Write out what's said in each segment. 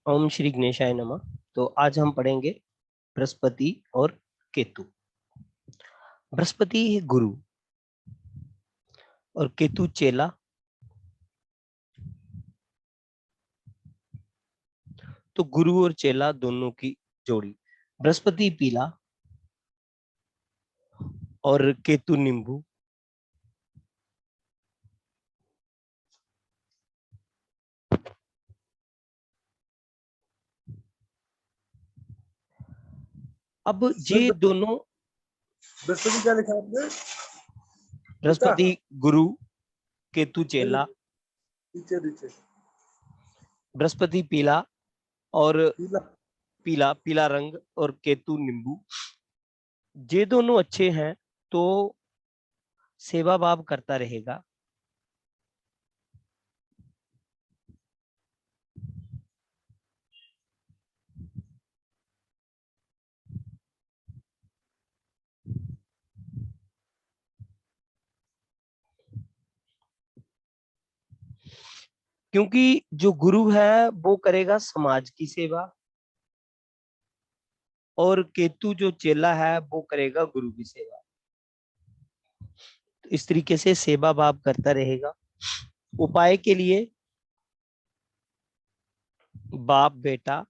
ओम श्री गणेशाय नमः। तो आज हम पढ़ेंगे बृहस्पति और केतु। बृहस्पति गुरु और केतु चेला। तो गुरु और चेला दोनों की जोड़ी। बृहस्पति पीला और केतु नींबू। अब सर ये दोनों बृहस्पति क्या लिखा आपने? बृहस्पति गुरु केतु चेला। नीचे नीचे बृहस्पति पीला और पीला। पीला पीला रंग और केतु नींबू। ये दोनों अच्छे हैं तो सेवा भाव करता रहेगा। क्योंकि जो गुरु है वो करेगा समाज की सेवा और केतु जो चेला है वो करेगा गुरु की सेवा। तो इस तरीके से सेवा भाव करता रहेगा। उपाय के लिए बाप बेटा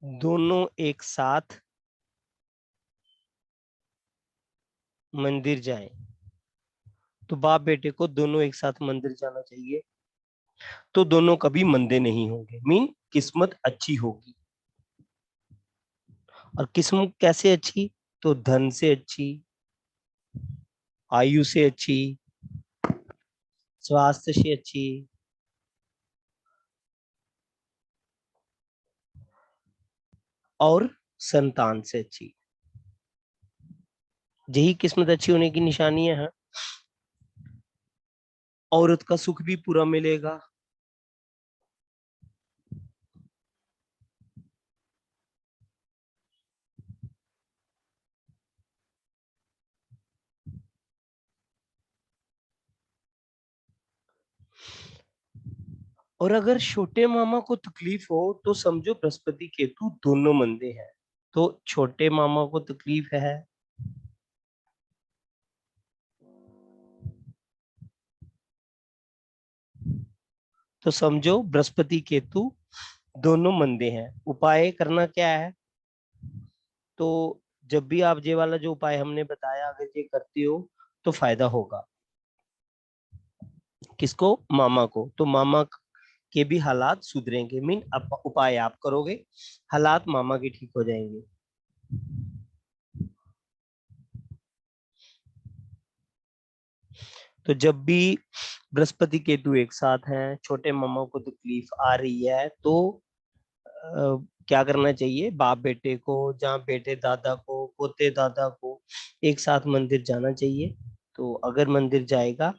दोनों एक साथ मंदिर जाएं। तो बाप बेटे को दोनों एक साथ मंदिर जाना चाहिए तो दोनों कभी मंदे नहीं होंगे। मीन किस्मत अच्छी होगी। और किस्मत कैसे अच्छी? तो धन से अच्छी, आयु से अच्छी, स्वास्थ्य से अच्छी और संतान से अच्छी। यही किस्मत अच्छी होने की निशानियां हैं। औरत का सुख भी पूरा मिलेगा। और अगर छोटे मामा को तकलीफ हो तो समझो बृहस्पति केतु दोनों मंदे हैं। तो छोटे मामा को तकलीफ है तो समझो बृहस्पति केतु दोनों मंदे हैं। उपाय करना क्या है? तो जब भी आप ये वाला जो उपाय हमने बताया अगर ये करते हो तो फायदा होगा। किसको? मामा को। तो मामा के भी हालात सुधरेंगे। मीन उपाय आप करोगे, हालात मामा के ठीक हो जाएंगे। तो जब भी बृहस्पति केतु एक साथ हैं, छोटे मामा को तकलीफ आ रही है तो क्या करना चाहिए? बाप बेटे को, जहाँ बेटे दादा को, पोते दादा को एक साथ मंदिर जाना चाहिए। तो अगर मंदिर जाएगा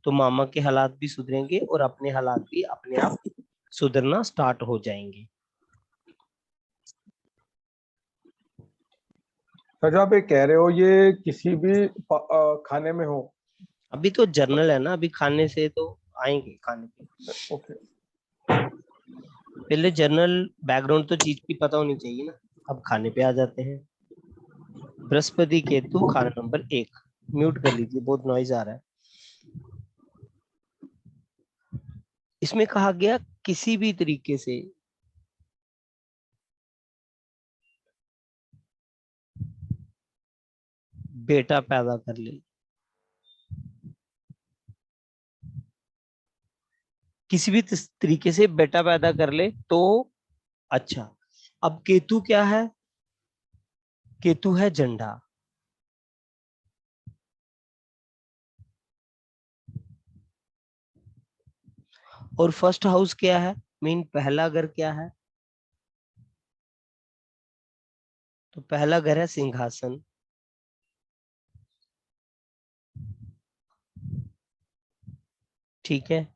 तो मामा के हालात भी सुधरेंगे और अपने हालात भी अपने आप सुधरना स्टार्ट हो जाएंगे। सर जो आप ये कह रहे हो ये किसी भी खाने में हो? अभी तो जर्नल है ना, अभी खाने से तो आएंगे खाने पे। ओके। पहले जर्नल बैकग्राउंड तो चीज की पता होनी चाहिए ना। अब खाने पे आ जाते हैं। बृहस्पति केतु खाना नंबर 1। म्यूट कर लीजिए, बहुत नॉइज आ रहा है। इसमें कहा गया किसी भी तरीके से बेटा पैदा कर ले, किसी भी तरीके से बेटा पैदा कर ले तो अच्छा। अब केतु क्या है? केतु है झंडा। और फर्स्ट हाउस क्या है? मीन पहला घर क्या है? तो पहला घर है सिंहासन। ठीक है।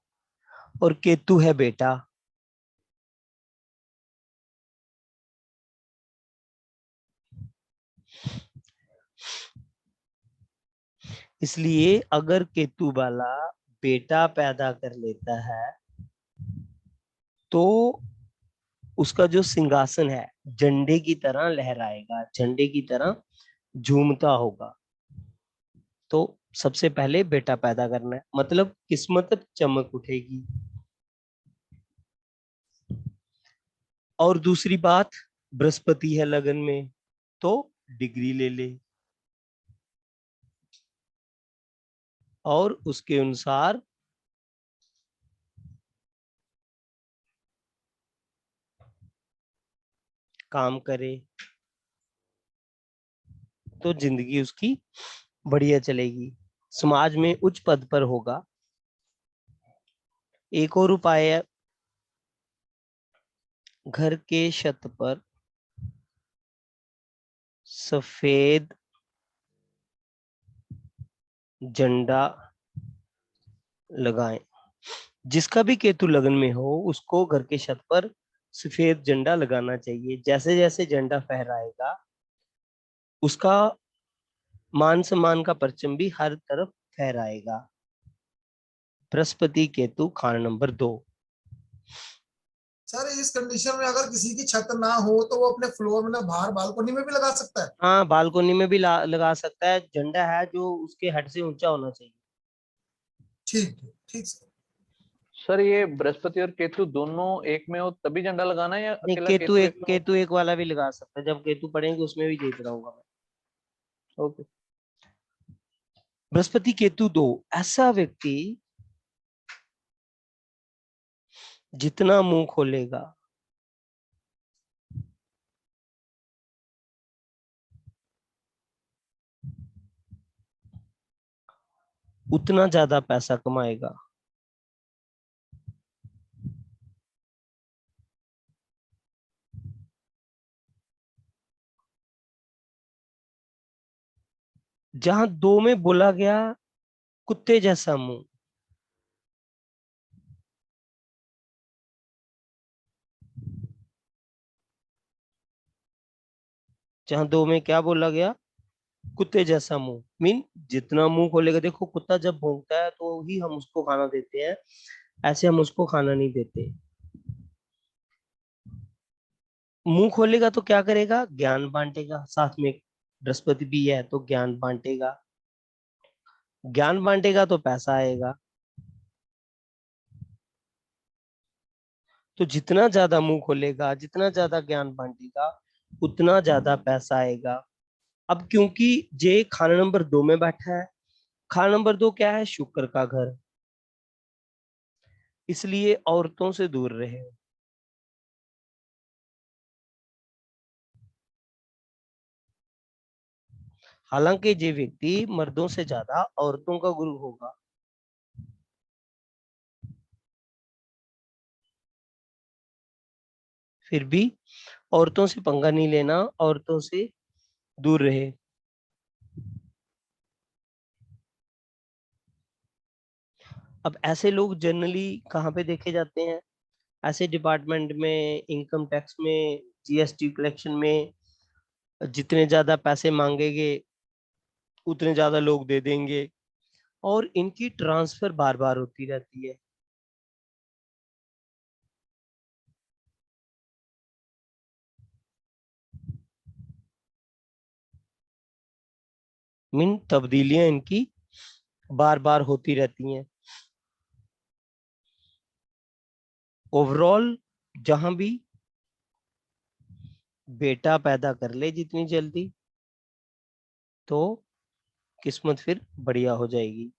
और केतु है बेटा। इसलिए अगर केतु वाला बेटा पैदा कर लेता है तो उसका जो सिंहासन है झंडे की तरह लहराएगा, झंडे की तरह झूमता होगा। तो सबसे पहले बेटा पैदा करना है, मतलब किस्मत चमक उठेगी। और दूसरी बात, बृहस्पति है लगन में तो डिग्री ले ले और उसके अनुसार काम करे तो जिंदगी उसकी बढ़िया चलेगी, समाज में उच्च पद पर होगा। एक और उपाय है, घर के छत पर सफेद झंडा लगाएं। जिसका भी केतु लगन में हो उसको घर के छत पर सफेद झंडा लगाना चाहिए। जैसे जैसे झंडा फहराएगा उसका मान सम्मान का परचम भी हर तरफ फहराएगा। बृहस्पति केतु खान नंबर 2। सर इस कंडीशन में अगर किसी की छत ना हो तो वो अपने फ्लोर में बाहर बालकोनी में भी लगा सकता है? हाँ, बालकोनी में भी लगा सकता है। झंडा है जो उसके हेड से ऊंचा होना चाहिए। ठीक है, ठीक सर। सर ये बृहस्पति और केतु दोनों एक में हो तभी झंडा लगाना है या नहीं, अकेला केतु एक में हो? केतु एक वाला भी लगा सकता है। जब केतु पढ़ेंगे उसमें भी देख रहा मैं। ओके। बृहस्पति केतु 2, ऐसा व्यक्ति जितना मुंह खोलेगा उतना ज्यादा पैसा कमाएगा। जहां 2 में बोला गया कुत्ते जैसा मुंह, जहां 2 में क्या बोला गया, कुत्ते जैसा मुंह, मीन जितना मुंह खोलेगा। देखो कुत्ता जब भौंकता है तो ही हम उसको खाना देते हैं, ऐसे हम उसको खाना नहीं देते। मुंह खोलेगा तो क्या करेगा, ज्ञान बांटेगा। साथ में बृहस्पति भी है तो ज्ञान बांटेगा, ज्ञान बांटेगा तो पैसा आएगा। तो जितना ज्यादा मुंह खोलेगा, जितना ज्यादा ज्ञान बांटेगा उतना ज्यादा पैसा आएगा। अब क्योंकि जे खाना नंबर 2 में बैठा है, खाना नंबर 2 क्या है, शुक्र का घर, इसलिए औरतों से दूर रहे। हालांकि ये व्यक्ति मर्दों से ज्यादा औरतों का गुरु होगा। फिर भी औरतों से पंगा नहीं लेना, औरतों से दूर रहे। अब ऐसे लोग जनरली कहाँ पे देखे जाते हैं, ऐसे डिपार्टमेंट में, इनकम टैक्स में, जीएसटी कलेक्शन में। जितने ज्यादा पैसे मांगेंगे उतने ज्यादा लोग दे देंगे और इनकी ट्रांसफर बार बार होती रहती है। मीन तब्दीलियां इनकी बार बार होती रहती हैं। ओवरऑल जहां भी बेटा पैदा कर ले जितनी जल्दी तो किस्मत फिर बढ़िया हो जाएगी।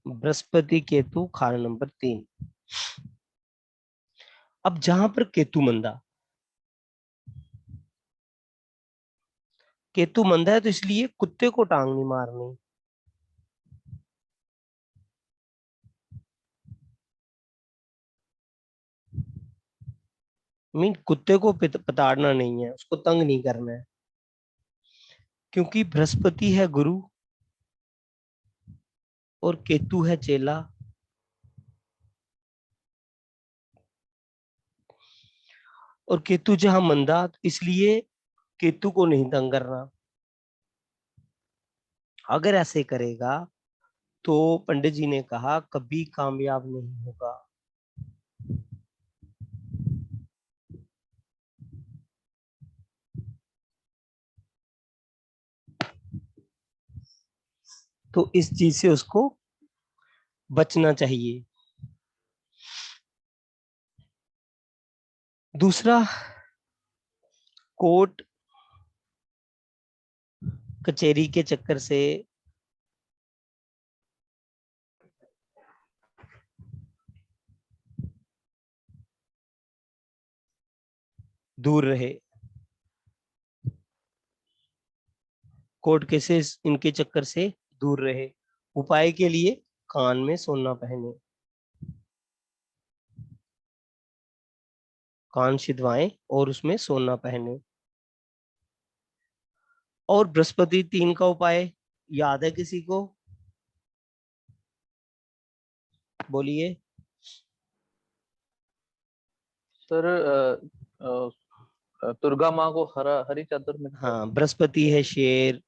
बृहस्पति केतु खाना नंबर 3। अब जहां पर केतु मंदा है तो इसलिए कुत्ते को टांग नहीं मारनी। मीन कुत्ते को पताड़ना नहीं है, उसको तंग नहीं करना है, क्योंकि बृहस्पति है गुरु और केतु है चेला। और केतु जहां मंदा, इसलिए केतु को नहीं तंग करना। अगर ऐसे करेगा तो पंडित जी ने कहा कभी कामयाब नहीं होगा। तो इस चीज से उसको बचना चाहिए। दूसरा, कोर्ट कचहरी के चक्कर से दूर रहे। कोर्ट केसेस इनके चक्कर से दूर रहे। उपाय के लिए कान में सोना पहने, कान छिदवाएं और उसमें सोना पहने। और बृहस्पति 3 का उपाय याद है किसी को? बोलिए। सर दुर्गा माँ को हरी चादर में। हाँ, बृहस्पति है शेर,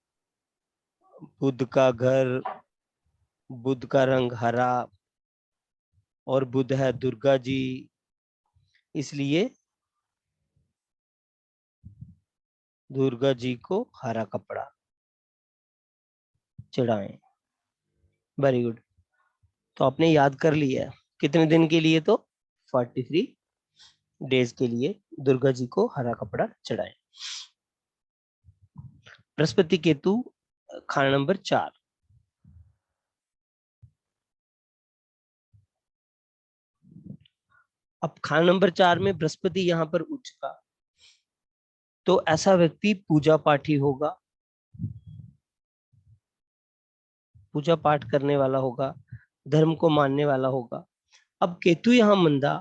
बुध का घर, बुध का रंग हरा, और बुध है दुर्गा जी, इसलिए दुर्गा जी को हरा कपड़ा चढ़ाएं। Very good. तो आपने याद कर लिया। कितने दिन के लिए? तो 43 डेज के लिए दुर्गा जी को हरा कपड़ा चढ़ाएं। बृहस्पति केतु खाना नंबर 4। अब खाना नंबर 4 में बृहस्पति यहाँ पर उच्च का, तो ऐसा व्यक्ति पूजा पाठी होगा, पूजा पाठ करने वाला होगा, धर्म को मानने वाला होगा। अब केतु यहाँ मंदा,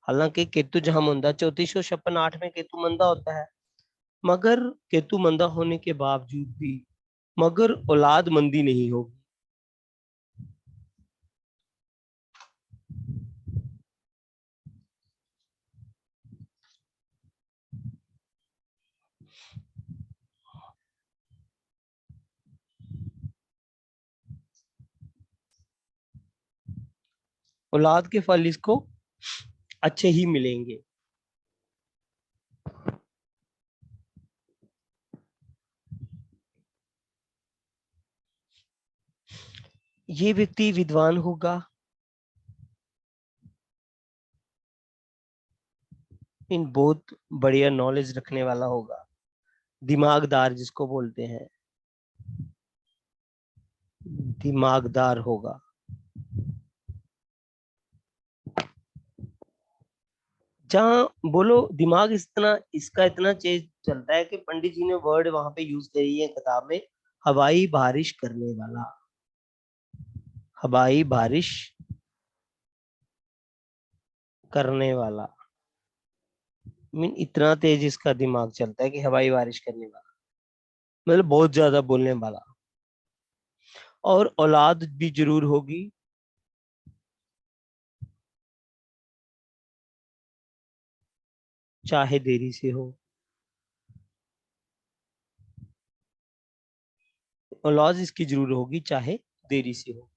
हालांकि केतु जहां मंदा 3456 में केतु मंदा होता है, मगर केतु मंदा होने के बावजूद भी मगर औलाद मंदी नहीं होगी। औलाद के फल इसको अच्छे ही मिलेंगे। ये व्यक्ति विद्वान होगा, इन बहुत बढ़िया नॉलेज रखने वाला होगा, दिमागदार जिसको बोलते हैं, दिमागदार होगा। जहां बोलो दिमाग इसका इतना तेज चलता है कि पंडित जी ने वर्ड वहां पे यूज करी है किताब में, हवाई बारिश करने वाला। हवाई बारिश करने वाला मीन इतना तेज इसका दिमाग चलता है कि हवाई बारिश करने वाला मतलब बहुत ज्यादा बोलने वाला। और औलाद भी जरूर होगी, चाहे देरी से हो। औलाद इसकी जरूर होगी चाहे देरी से हो।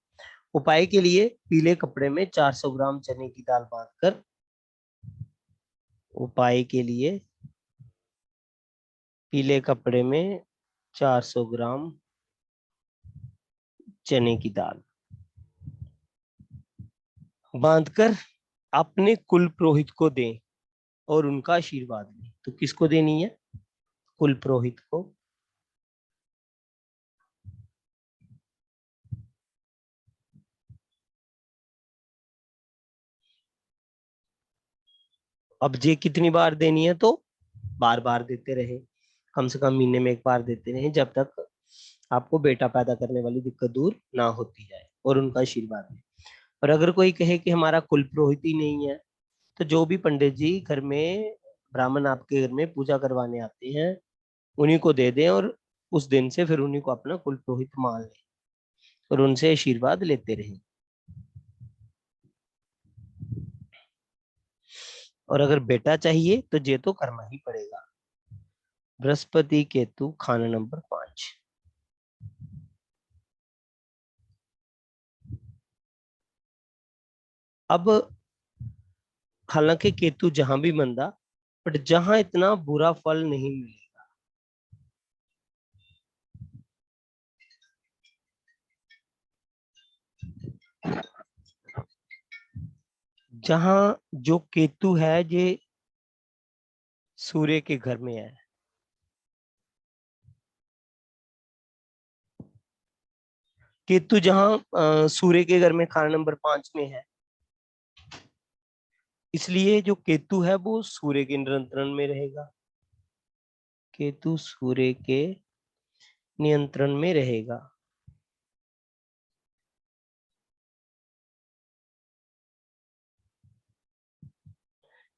उपाय के लिए पीले कपड़े में 400 ग्राम चने की दाल बांधकर, उपाय के लिए पीले कपड़े में 400 ग्राम चने की दाल बांधकर अपने कुल पुरोहित को दें और उनका आशीर्वाद लें। तो किसको देनी है? कुल पुरोहित को। अब ये कितनी बार देनी है? तो बार बार देते रहे, कम से कम महीने में 1 बार देते रहे, जब तक आपको बेटा पैदा करने वाली दिक्कत दूर ना होती जाए, और उनका आशीर्वाद लें। और अगर कोई कहे कि हमारा कुल पुरोहित ही नहीं है, तो जो भी पंडित जी घर में ब्राह्मण आपके घर में पूजा करवाने आते हैं उन्हीं को दे दें, और उस दिन से फिर उन्हीं को अपना कुल पुरोहित मान लें और उनसे आशीर्वाद लेते रहें। और अगर बेटा चाहिए तो ये तो करना ही पड़ेगा। बृहस्पति केतु खाना नंबर 5। अब हालांकि केतु जहां भी मंदा, बट जहां इतना बुरा फल नहीं मिलेगा, जहां जो केतु है ये सूर्य के घर में है, केतु जहां सूर्य के घर में खाना नंबर 5 में है, इसलिए जो केतु है वो सूर्य के नियंत्रण में रहेगा। केतु सूर्य के नियंत्रण में रहेगा।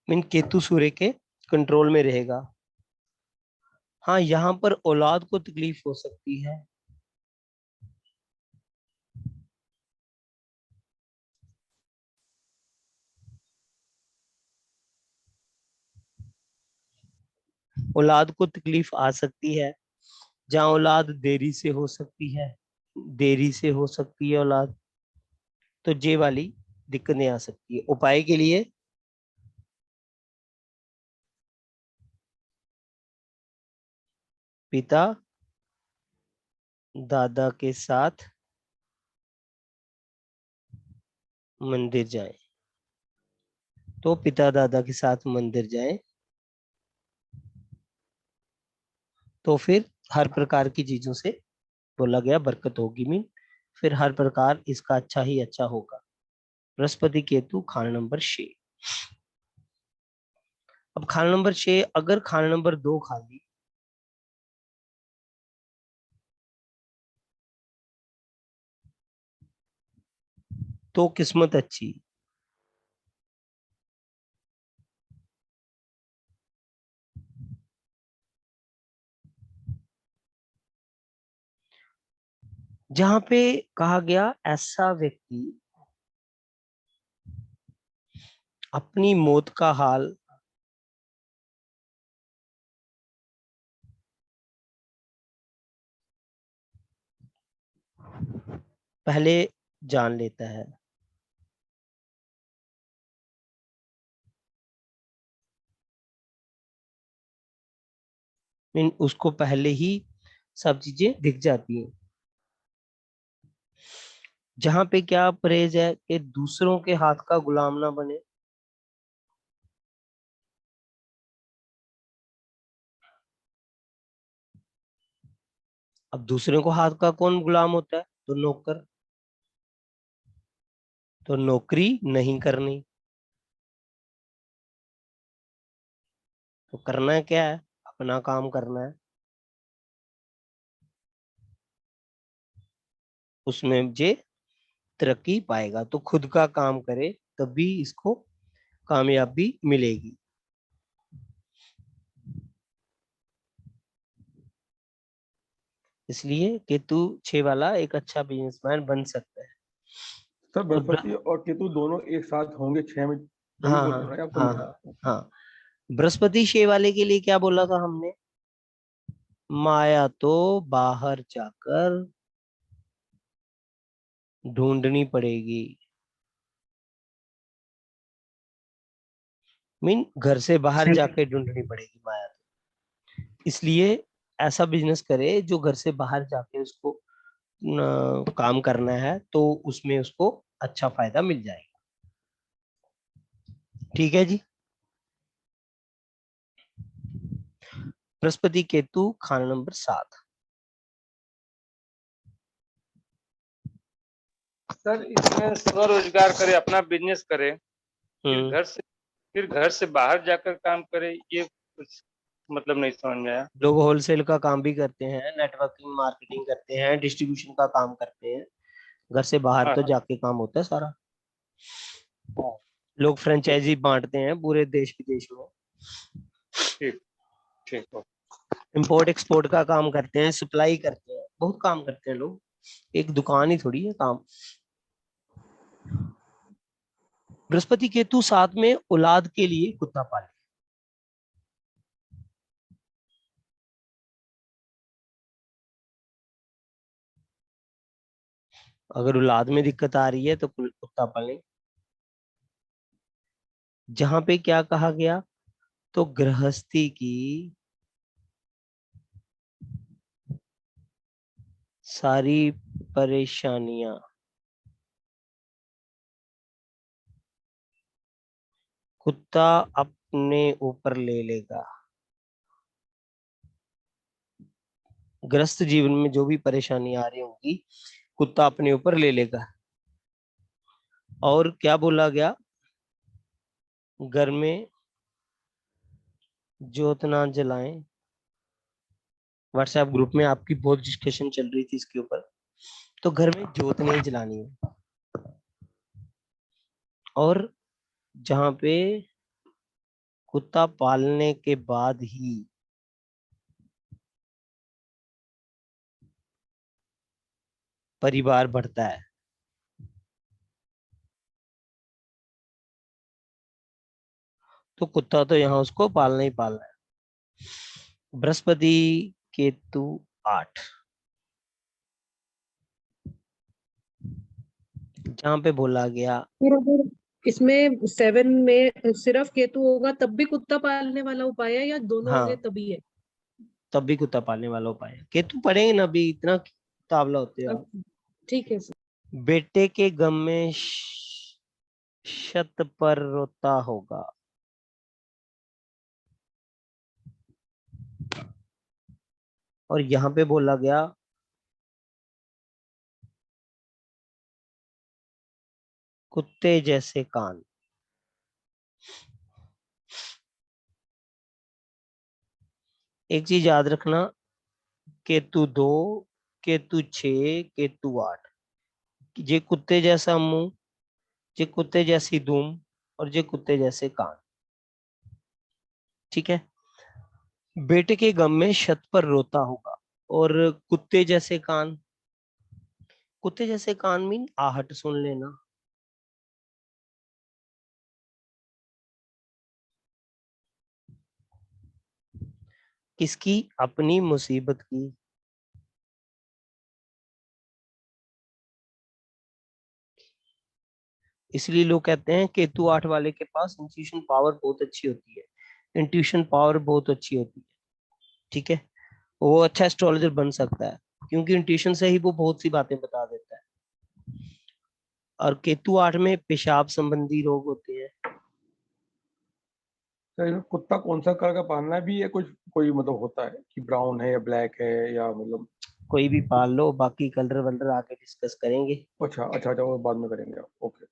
मीन केतु सूर्य के कंट्रोल में रहेगा। हाँ, यहाँ पर औलाद को तकलीफ हो सकती है। औलाद को तकलीफ आ सकती है, जहाँ औलाद देरी से हो सकती है, देरी से हो सकती है औलाद, तो ये वाली दिक्कतें आ सकती है। उपाय के लिए पिता दादा के साथ मंदिर जाएं। तो पिता दादा के साथ मंदिर जाएं, तो फिर हर प्रकार की चीजों से बोला गया बरकत होगी। मीन फिर हर प्रकार इसका अच्छा ही अच्छा होगा। बृहस्पति केतु खाना नंबर 6। अब खाना नंबर 6, अगर खाना नंबर 2 खा ली तो किस्मत अच्छी। जहां पे कहा गया ऐसा व्यक्ति अपनी मौत का हाल पहले जान लेता है। मीन उसको पहले ही सब चीजें दिख जाती हैं। जहां पे क्या परहेज है कि दूसरों के हाथ का गुलाम ना बने। अब दूसरे को हाथ का कौन गुलाम होता है? तो नौकर। तो नौकरी नहीं करनी, तो करना क्या है? अपना काम करना है। उसमें जे तरक्की पाएगा, तो खुद का काम करे तभी इसको कामयाबी मिलेगी। इसलिए केतु 6 वाला एक अच्छा बिजनेसमैन बन सकता है। सर और बृहस्पति और केतु दोनों एक साथ होंगे 6 में, तभी हाँ बोल हाँ रहे हैं आपको हाँ मैं। हाँ हाँ। बृहस्पति 6 वाले के लिए क्या बोला था हमने? माया तो बाहर जाकर ढूंढनी पड़ेगी। मीन घर से बाहर जाके ढूंढनी पड़ेगी माया तो। इसलिए ऐसा बिजनेस करे जो घर से बाहर जाके उसको काम करना है, तो उसमें उसको अच्छा फायदा मिल जाएगा। ठीक है जी। बृहस्पति केतु खाना नंबर 7। सर इसमें स्वरोजगार करे, अपना बिजनेस करे, हम्म फिर घर से बाहर जाकर काम करे, ये कुछ मतलब नहीं समझ में आया। लोग होलसेल का काम भी करते हैं, नेटवर्किंग मार्केटिंग करते हैं, डिस्ट्रीब्यूशन का काम करते हैं। घर से बाहर हाँ तो हाँ जाके काम होता है सारा। हाँ, लोग ठीक फ्रेंचाइजी बांटते हैं पूरे देश विदेश में। ठीक ठीक हो। इंपोर्ट एक्सपोर्ट का काम करते हैं, सप्लाई करते हैं, बहुत काम करते हैं लोग। एक दुकान ही थोड़ी है काम। बृहस्पति केतु साथ में औलाद के लिए कुत्ता पाले। अगर औलाद में दिक्कत आ रही है तो कुत्ता पालें। जहां पे क्या कहा गया, तो गृहस्थी की सारी परेशानियां कुत्ता अपने ऊपर ले लेगा। गृहस्थ जीवन में जो भी परेशानी आ रही होगी कुत्ता अपने ऊपर ले लेगा। और क्या बोला गया, घर में जोत ना जलाएं। व्हाट्सएप ग्रुप में आपकी बहुत डिस्कशन चल रही थी इसके ऊपर। तो घर में जोत नहीं जलानी है। और जहां पे कुत्ता पालने के बाद ही परिवार बढ़ता है, तो कुत्ता तो यहाँ उसको पालना ही पालना है। बृहस्पति केतु 8, जहां पे बोला गया, फिर अगर इसमें 7 में सिर्फ केतु होगा तब भी कुत्ता पालने वाला उपाय है, या दोनों होंगे हाँ तभी है? तब भी कुत्ता पालने वाला उपाय है। केतु पढ़ेंगे ना, अभी इतना तावला होते हो आप। अब ठीक है सर। बेटे के गम में शत पर रोता होगा। और यहाँ पे बोला गया, कुत्ते जैसे कान। एक चीज याद रखना, केतु 2, केतु 6, केतु 8, ये कुत्ते जैसा मुंह, ये कुत्ते जैसी दुम, और ये कुत्ते जैसे कान। ठीक है। बेटे के गम में शत पर रोता होगा। और कुत्ते जैसे कान, कुत्ते जैसे कान मीन आहट सुन लेना। किसकी? अपनी मुसीबत की। इसलिए लोग कहते हैं केतु 8 वाले के पास इंट्यूशन पावर बहुत अच्छी होती है। इंट्यूशन पावर बहुत अच्छी होती है। ठीक है। वो अच्छा एस्ट्रोलॉजर बन सकता है, क्योंकि इंट्यूशन से ही वो बहुत सी बातें बता देता है। और केतु 8 में पेशाब संबंधी रोग होते हैं। तो ये कुत्ता कौन सा कलर का पालना है भी, ये कुछ कोई मतलब होता है कि ब्राउन है या ब्लैक है या मतलब? कोई भी पाल लो, बाकी कलर वलर आके डिस्कस करेंगे। अच्छा अच्छा अच्छा, वो बाद में करेंगे आप, ओके।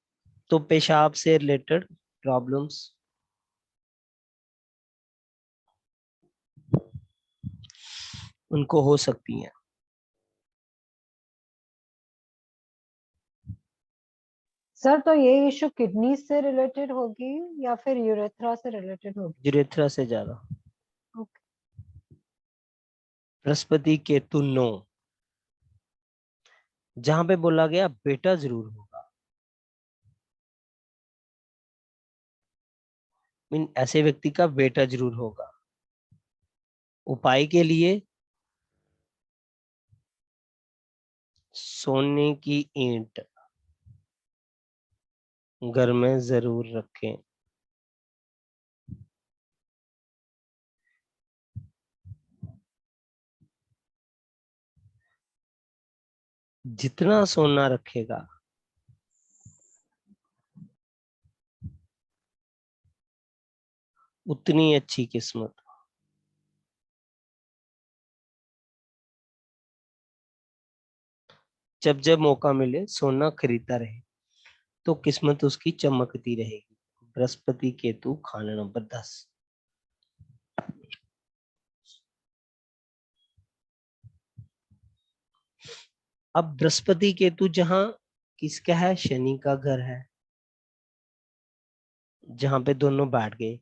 तो पेशाब से रिलेटेड प्रॉब्लम्स उनको हो सकती हैं। सर तो ये इशू किडनी से रिलेटेड होगी या फिर यूरेथ्रा से रिलेटेड होगी? यूरेथ्रा से ज्यादा। ओके। बृहस्पति केतु 9, जहां पे बोला गया बेटा जरूर होगा। मीन ऐसे व्यक्ति का बेटा जरूर होगा। उपाय के लिए सोने की ईंट घर में जरूर रखें। जितना सोना रखेगा उतनी अच्छी किस्मत। जब जब मौका मिले सोना खरीदता रहे, तो किस्मत उसकी चमकती रहेगी। बृहस्पति केतु खाना नंबर 10। अब बृहस्पति केतु जहां किसका है, शनि का घर है, जहां पे दोनों बैठ गए,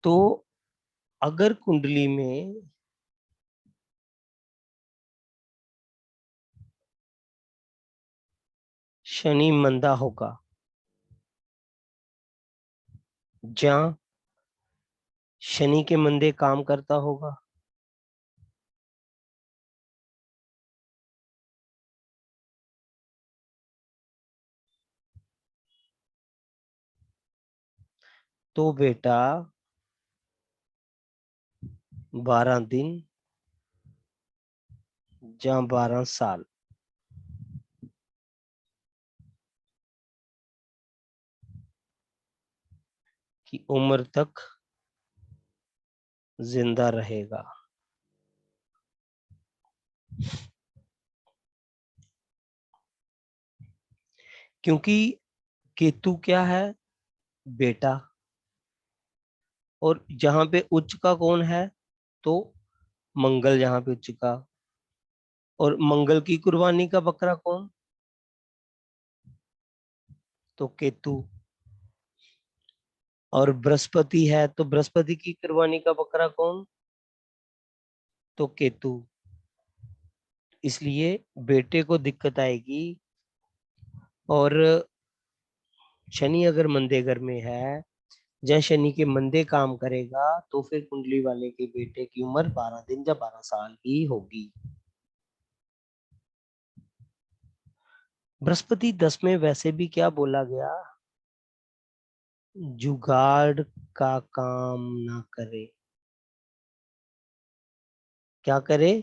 तो अगर कुंडली में शनि मंदा होगा, जहां शनि के मंदे काम करता होगा, तो बेटा 12 दिन या 12 साल की उम्र तक जिंदा रहेगा। क्योंकि केतु क्या है? बेटा। और जहां पे उच्च का कौन है? तो मंगल जहां पे उच्च का। और मंगल की कुर्बानी का बकरा कौन? तो केतु। और बृहस्पति है तो बृहस्पति की कुर्बानी का बकरा कौन? तो केतु। इसलिए बेटे को दिक्कत आएगी। और शनि अगर मंदे घर में है या शनि के मंदे काम करेगा तो फिर कुंडली वाले के बेटे की उम्र 12 दिन या 12 साल ही होगी। बृहस्पति 10 में वैसे भी क्या बोला गया? जुगाड़ का काम ना करे। क्या करे?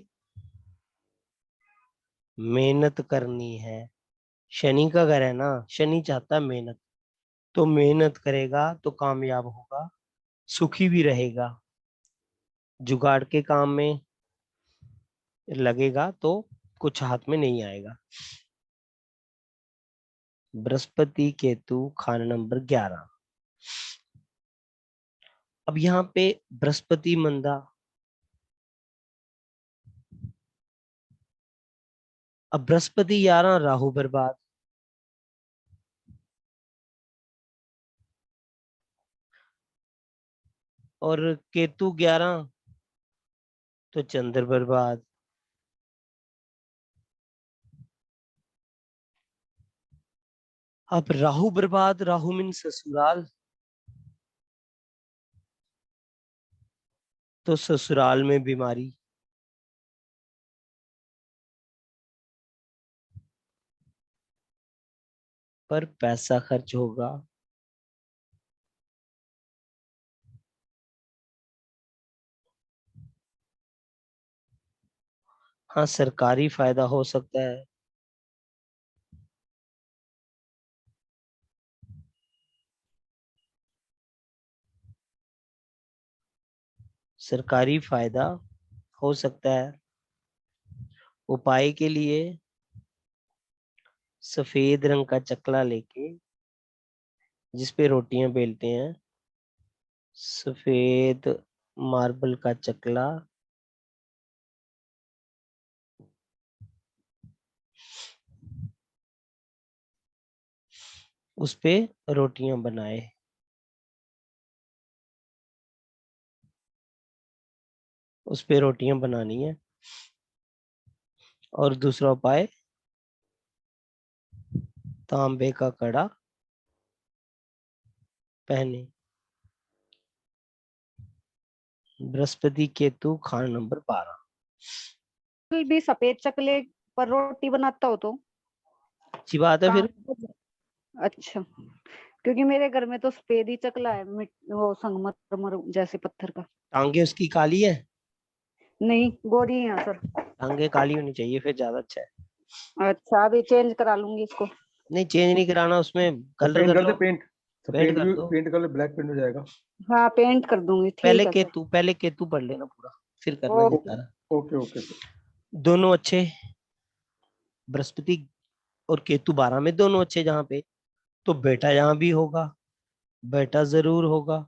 मेहनत करनी है। शनि का घर है ना, शनि चाहता है मेहनत। तो मेहनत करेगा तो कामयाब होगा, सुखी भी रहेगा। जुगाड़ के काम में लगेगा तो कुछ हाथ में नहीं आएगा। बृहस्पति केतु खाना नंबर 11। अब यहाँ पे बृहस्पति मंदा। अब बृहस्पति 11 राहु बर्बाद। और केतु 11 तो चंद्र बर्बाद। अब राहु बर्बाद, राहु मीन ससुराल। तो ससुराल में बीमारी। पर पैसा खर्च होगा। हाँ, सरकारी फायदा हो सकता है। सरकारी फायदा हो सकता है। उपाय के लिए सफेद रंग का चकला लेके जिसपे रोटियां बेलते हैं, सफेद मार्बल का चकला, उस पे रोटियां बनाए। उस पे रोटियां बनानी है। और दूसरा उपाय, तांबे का कड़ा पहने। बृहस्पति केतु खाना नंबर 12। भी सफेद चकले पर रोटी बनाता हो तो अच्छी बात है फिर। अच्छा, क्योंकि मेरे घर में तो सफेद ही चकला है, वो संगमरमर जैसे पत्थर का। टांगे उसकी काली है? नहीं, गोरी है सर। टांगे काली होनी चाहिए फिर ज्यादा अच्छा है। अच्छा, अभी चेंज करा लूंगी इसको। नहीं, चेंज नहीं कराना, उसमें कलर पेंट कर कर दे, लो। पेंट पेंट पेंट कर भी दो। पेंट कर ले, ब्लैक पेंट हो जाएगा। हाँ, पेंट कर दूंगी, ठीक है सर। पहले केतु पढ़ लेना पूरा, फिर करना ओके। जितना। Okay okay sir. दोनों अच्छे। बृहस्पति और केतु 12 में दोनों अच्छे जहां पे, तो बेटा यहाँ भी होगा। बेटा जरूर होगा।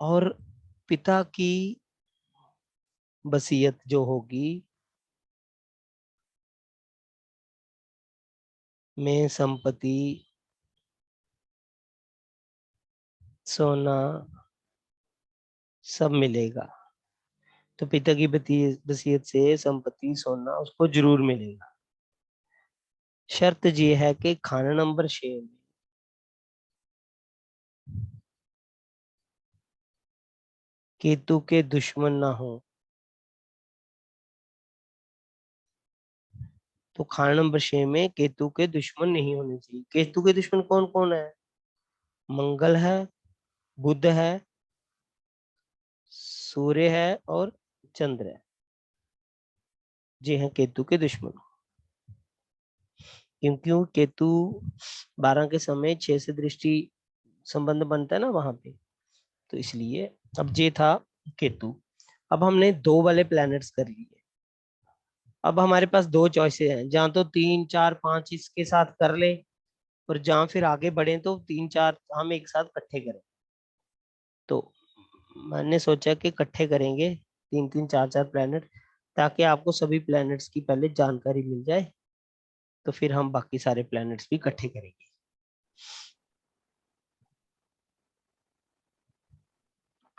और पिता की वसीयत जो होगी, में संपत्ति, सोना सब मिलेगा। तो पिता की वसीयत से संपत्ति सोना उसको जरूर मिलेगा। शर्त ये है कि खाना नंबर 6 में केतु के दुश्मन ना हो। तो खाना नंबर 6 में केतु के दुश्मन नहीं होने चाहिए। केतु के दुश्मन कौन कौन है? मंगल है, बुध है, सूर्य है और चंद्र है। जी हाँ, केतु के दुश्मन। क्योंकि केतु 12 के समय 6 से दृष्टि संबंध बनता है ना वहां पे, तो इसलिए। अब ये था केतु। अब हमने 2 वाले प्लैनेट्स कर लिए। अब हमारे पास 2 चॉइसेस हैं, जहां तो 3 4 5 इसके साथ कर ले, और जहां फिर आगे बढ़े तो 3 4 हम एक साथ इकट्ठे करें। तो मैंने सोचा कि इकट्ठे करेंगे 3 3 4 4 प्लैनेट, ताकि आपको सभी प्लैनेट्स की पहले जानकारी मिल जाए, तो फिर हम बाकी सारे प्लैनेट्स भी इकट्ठे करेंगे।